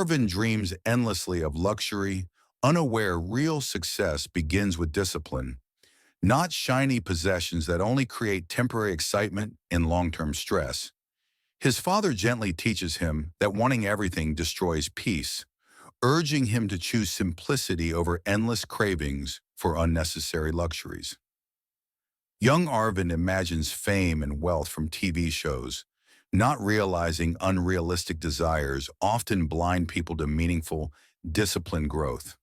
Arvind dreams endlessly of luxury, unaware real success begins with discipline, not shiny possessions that only create temporary excitement and long-term stress. His father gently teaches him that wanting everything destroys peace, urging him to choose simplicity over endless cravings for unnecessary luxuries. Young Arvind imagines fame and wealth from TV shows, not realizing unrealistic desires often blind people to meaningful, disciplined growth.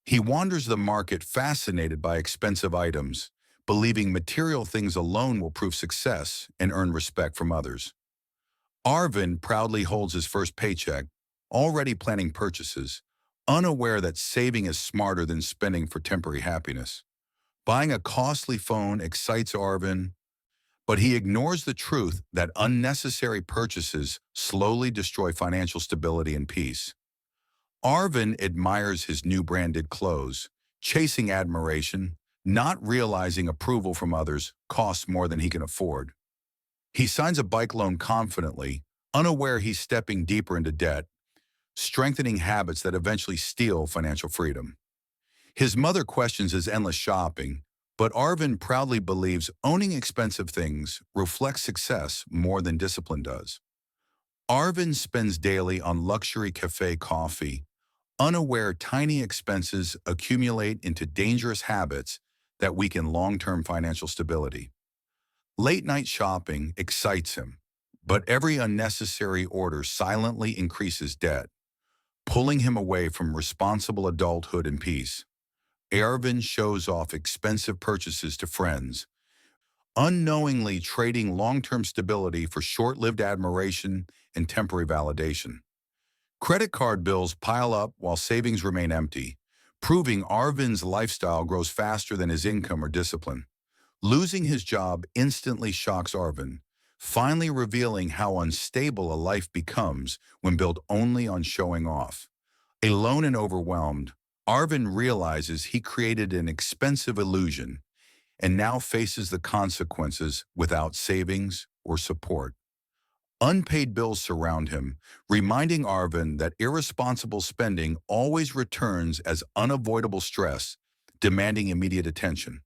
He wanders the market fascinated by expensive items, believing material things alone will prove success and earn respect from others. Arvind proudly holds his first paycheck, already planning purchases, unaware that saving is smarter than spending for temporary happiness. Buying a costly phone excites Arvind, but he ignores the truth that unnecessary purchases slowly destroy financial stability and peace. Arvind admires his new branded clothes, chasing admiration, not realizing approval from others costs more than he can afford. He signs a bike loan confidently, unaware he's stepping deeper into debt, strengthening habits that eventually steal financial freedom. His mother questions his endless shopping, but Arvind proudly believes owning expensive things reflects success more than discipline does. Arvind spends daily on luxury cafe coffee, unaware tiny expenses accumulate into dangerous habits that weaken long-term financial stability. Late-night shopping excites him, but every unnecessary order silently increases debt, pulling him away from responsible adulthood and peace. Arvind shows off expensive purchases to friends, unknowingly trading long-term stability for short-lived admiration and temporary validation. Credit card bills pile up while savings remain empty, proving Arvind's lifestyle grows faster than his income or discipline. Losing his job instantly shocks Arvind, finally revealing how unstable a life becomes when built only on showing off. Alone and overwhelmed, Arvind realizes he created an expensive illusion and now faces the consequences without savings or support. Unpaid bills surround him, reminding Arvind that irresponsible spending always returns as unavoidable stress, demanding immediate attention.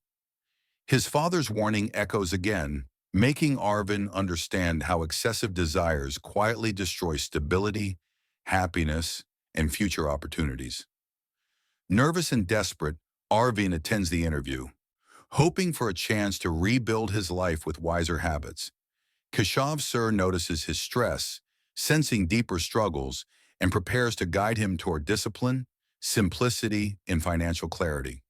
His father's warning echoes again, making Arvind understand how excessive desires quietly destroy stability, happiness, and future opportunities. Nervous and desperate, Arvind attends the interview, hoping for a chance to rebuild his life with wiser habits. Keshav Sir notices his stress, sensing deeper struggles, and prepares to guide him toward discipline, simplicity, and financial clarity.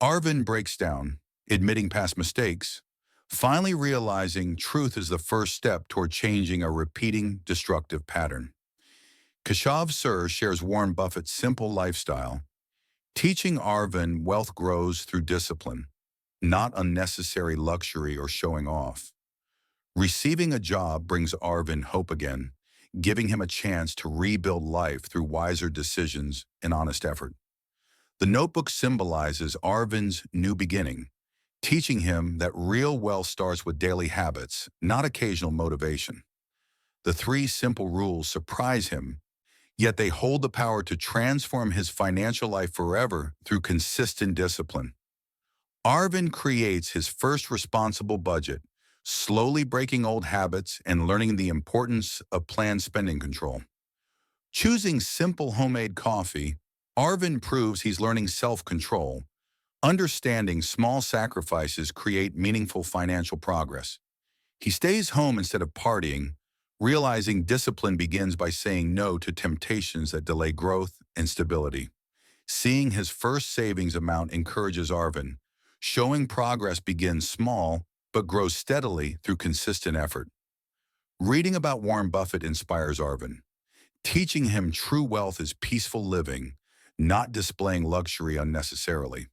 Arvind breaks down, admitting past mistakes, finally realizing truth is the first step toward changing a repeating destructive pattern. Keshav Sir shares Warren Buffett's simple lifestyle, teaching Arvind wealth grows through discipline, not unnecessary luxury or showing off. Receiving a job brings Arvind hope again, giving him a chance to rebuild life through wiser decisions and honest effort. The notebook symbolizes Arvind's new beginning, teaching him that real wealth starts with daily habits, not occasional motivation. The three simple rules surprise him, yet they hold the power to transform his financial life forever through consistent discipline. Arvind creates his first responsible budget, slowly breaking old habits and learning the importance of planned spending control. Choosing simple homemade coffee, Arvind proves he's learning self-control, understanding small sacrifices create meaningful financial progress. He stays home instead of partying, realizing discipline begins by saying no to temptations that delay growth and stability. Seeing his first savings amount encourages Arvind, showing progress begins small but grows steadily through consistent effort. Reading about Warren Buffett inspires Arvind, teaching him true wealth is peaceful living, not displaying luxury unnecessarily.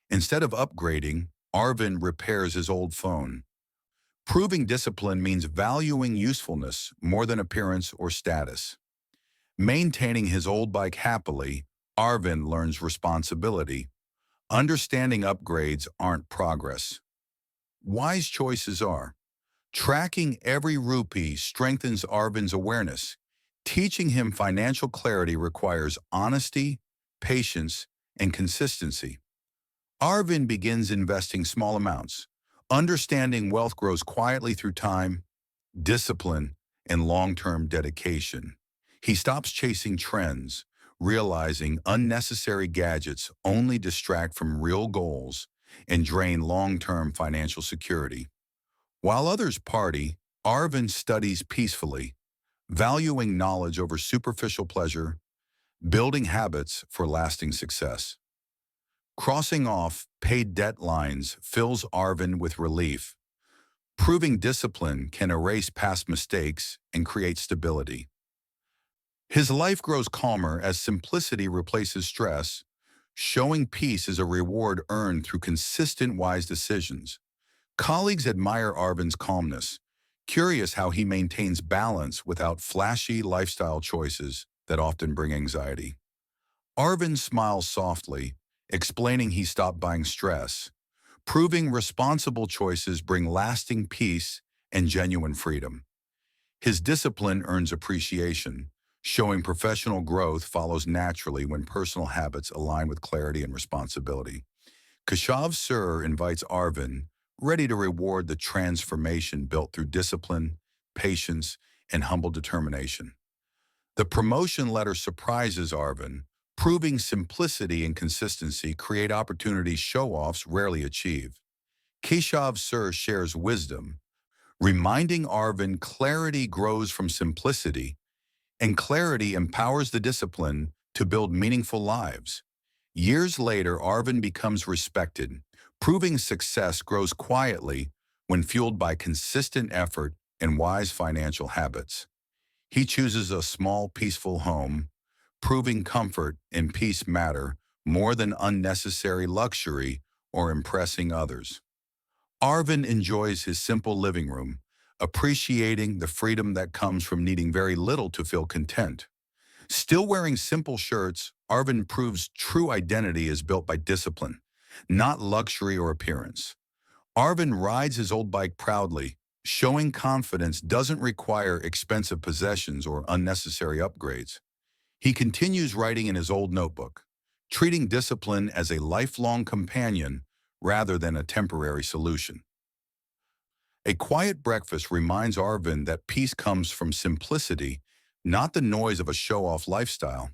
Instead of upgrading, Arvind repairs his old phone. Proving discipline means valuing usefulness more than appearance or status. Maintaining his old bike happily, Arvind learns responsibility. Understanding upgrades aren't progress. Wise choices are. Tracking every rupee strengthens Arvind's awareness, Teaching him financial clarity requires honesty, patience, and consistency. Arvind begins investing small amounts, understanding wealth grows quietly through time, discipline, and long-term dedication. He stops chasing trends, realizing unnecessary gadgets only distract from real goals and drain long-term financial security. While others party, Arvind studies peacefully, valuing knowledge over superficial pleasure, building habits for lasting success. Crossing off paid debt lines fills Arvind with relief, proving discipline can erase past mistakes and create stability. His life grows calmer as simplicity replaces stress, showing peace as a reward earned through consistent wise decisions. Colleagues admire Arvind's calmness, curious how he maintains balance without flashy lifestyle choices that often bring anxiety. Arvind smiles softly, explaining he stopped buying stress, proving responsible choices bring lasting peace and genuine freedom. His discipline earns appreciation, showing professional growth follows naturally when personal habits align with clarity and responsibility. Keshav Sur invites Arvind, ready to reward the transformation built through discipline, patience, and humble determination. The promotion letter surprises Arvind, proving simplicity and consistency create opportunities show-offs rarely achieve. Keshav Sur shares wisdom, reminding Arvind clarity grows from simplicity, and clarity empowers the discipline to build meaningful lives. Years later, Arvind becomes respected, proving success grows quietly when fueled by consistent effort and wise financial habits. He chooses a small, peaceful home, proving comfort and peace matter more than unnecessary luxury or impressing others. Arvind enjoys his simple living room, appreciating the freedom that comes from needing very little to feel content. Still wearing simple shirts, Arvind proves true identity is built by discipline, not luxury or appearance. Arvind rides his old bike proudly, showing confidence doesn't require expensive possessions or unnecessary upgrades. He continues writing in his old notebook, treating discipline as a lifelong companion rather than a temporary solution. A quiet breakfast reminds Arvind that peace comes from simplicity, not the noise of a show-off lifestyle.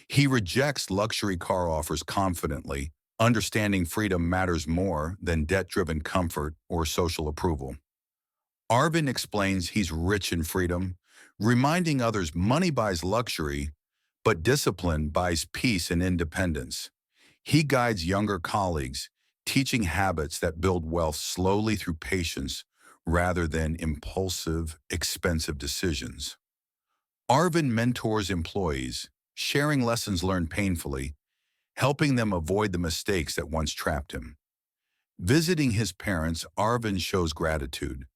He rejects luxury car offers confidently, understanding freedom matters more than debt-driven comfort or social approval. Arvind explains he's rich in freedom, reminding others money buys luxury, but discipline buys peace and independence. He guides younger colleagues, teaching habits that build wealth slowly through patience rather than impulsive, expensive decisions. Arvind mentors employees, sharing lessons learned painfully, helping them avoid the mistakes that once trapped him. Visiting his parents, Arvind shows gratitude,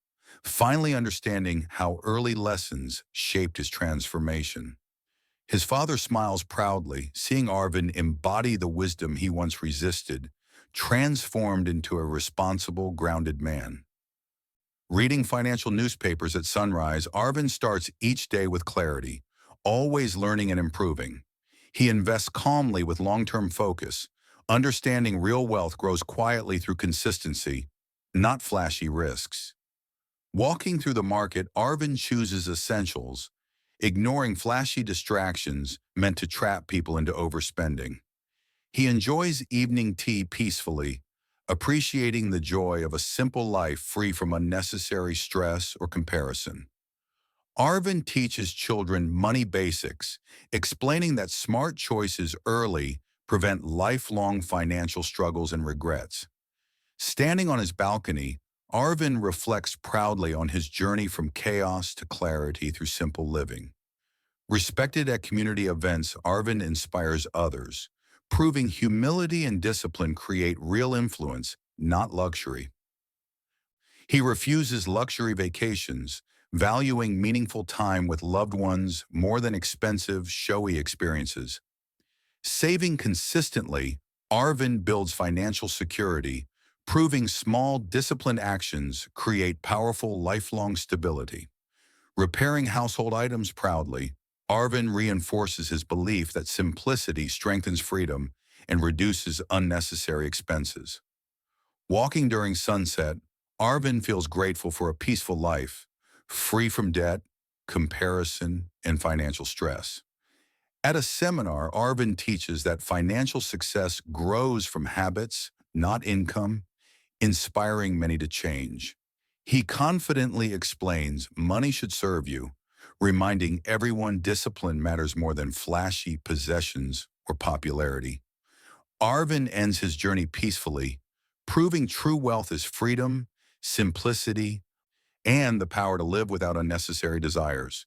finally understanding how early lessons shaped his transformation. His father smiles proudly, seeing Arvind embody the wisdom he once resisted, transformed into a responsible, grounded man. Reading financial newspapers at sunrise, Arvind starts each day with clarity, always learning and improving. He invests calmly with long-term focus, understanding real wealth grows quietly through consistency, not flashy risks. Walking through the market, Arvind chooses essentials, ignoring flashy distractions meant to trap people into overspending. He enjoys evening tea peacefully, appreciating the joy of a simple life free from unnecessary stress or comparison. Arvind teaches children money basics, explaining that smart choices early prevent lifelong financial struggles and regrets. Standing on his balcony, Arvind reflects proudly on his journey from chaos to clarity through simple living. Respected at community events, Arvind inspires others, proving humility and discipline create real influence, not luxury. He refuses luxury vacations, valuing meaningful time with loved ones more than expensive, showy experiences. Saving consistently, Arvind builds financial security, proving small, disciplined actions create powerful, lifelong stability. Repairing household items proudly, Arvin reinforces his belief that simplicity strengthens freedom and reduces unnecessary expenses. Walking during sunset, Arvin feels grateful for a peaceful life, free from debt, comparison, and financial stress. At a seminar, Arvin teaches that financial success grows from habits, not income, inspiring many to change. He confidently explains money should serve you, reminding everyone discipline matters more than flashy possessions or popularity. Arvin ends his journey peacefully, proving true wealth is freedom, simplicity, and the power to live without unnecessary desires.